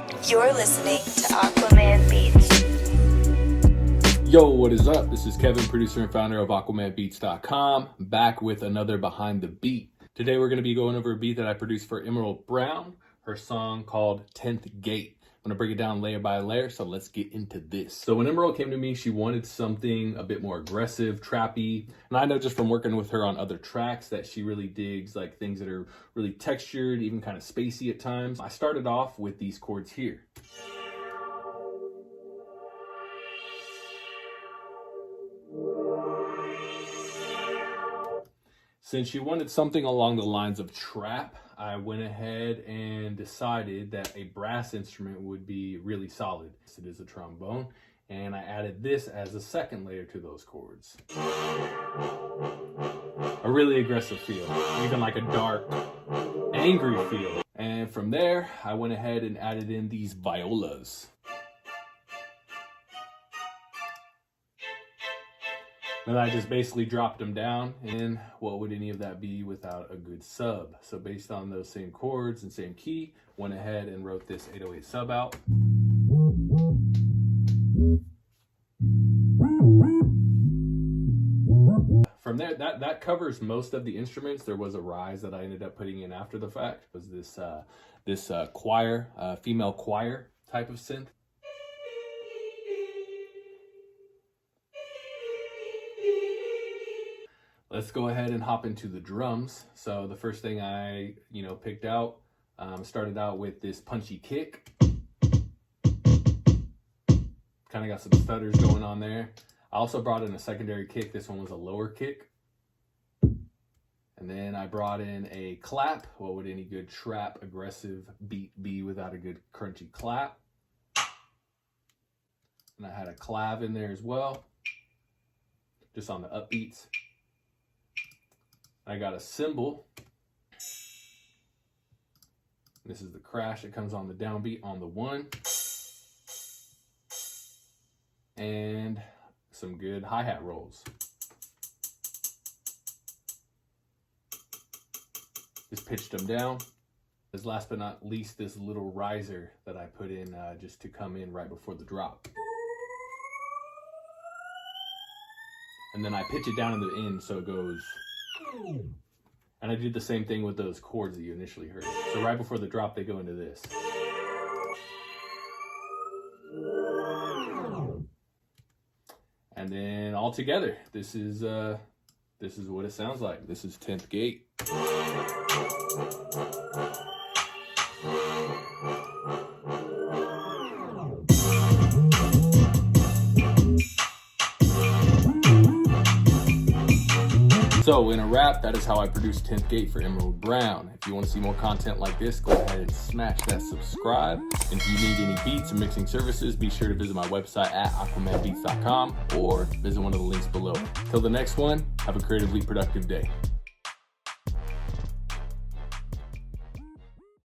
You're listening to Aquaman Beats. Yo, what is up? This is Kevin, producer and founder of AquamanBeats.com, back with another Behind the Beat. Today we're going to be going over a beat that I produced for Imerald Brown, her song called 10th Gate. I'm going to break it down layer by layer, so let's get into this. So when Imerald came to me, she wanted something a bit more aggressive, trappy, and I know just from working with her on other tracks that she really digs like things that are really textured, even kind of spacey at times. I started off with these chords here. Since she wanted something along the lines of trap, I went ahead and decided that a brass instrument would be really solid. It is a trombone, and I added this as a second layer to those chords. A really aggressive feel, even like a dark, angry feel. And from there, I went ahead and added in these violas. Then I just basically dropped them down, and what would any of that be without a good sub? So based on those same chords and same key, went ahead and wrote this 808 sub out. From there, that covers most of the instruments. There was a rise that I ended up putting in after the fact. It was this choir, female choir type of synth. Let's go ahead and hop into the drums. So the first thing I, picked out, started out with this punchy kick. Kind of got some stutters going on there. I also brought in a secondary kick. This one was a lower kick. And then I brought in a clap. What would any good trap, aggressive beat be without a good crunchy clap? And I had a clav in there as well, just on the upbeats. I got a cymbal. This is the crash. It comes on the downbeat on the 1. And some good hi-hat rolls. Just pitched them down. As last but not least, this little riser that I put in just to come in right before the drop. And then I pitch it down in the end so it goes. And I did the same thing with those chords that you initially heard. So right before the drop, they go into this. And then all together, this is what it sounds like. This is 10th Gate. So in a wrap, that is how I produced 10th Gate for Imerald Brown. If you want to see more content like this, go ahead and smash that subscribe. And if you need any beats and mixing services, be sure to visit my website at aquamanbeats.com or visit one of the links below. Till the next one, have a creatively productive day.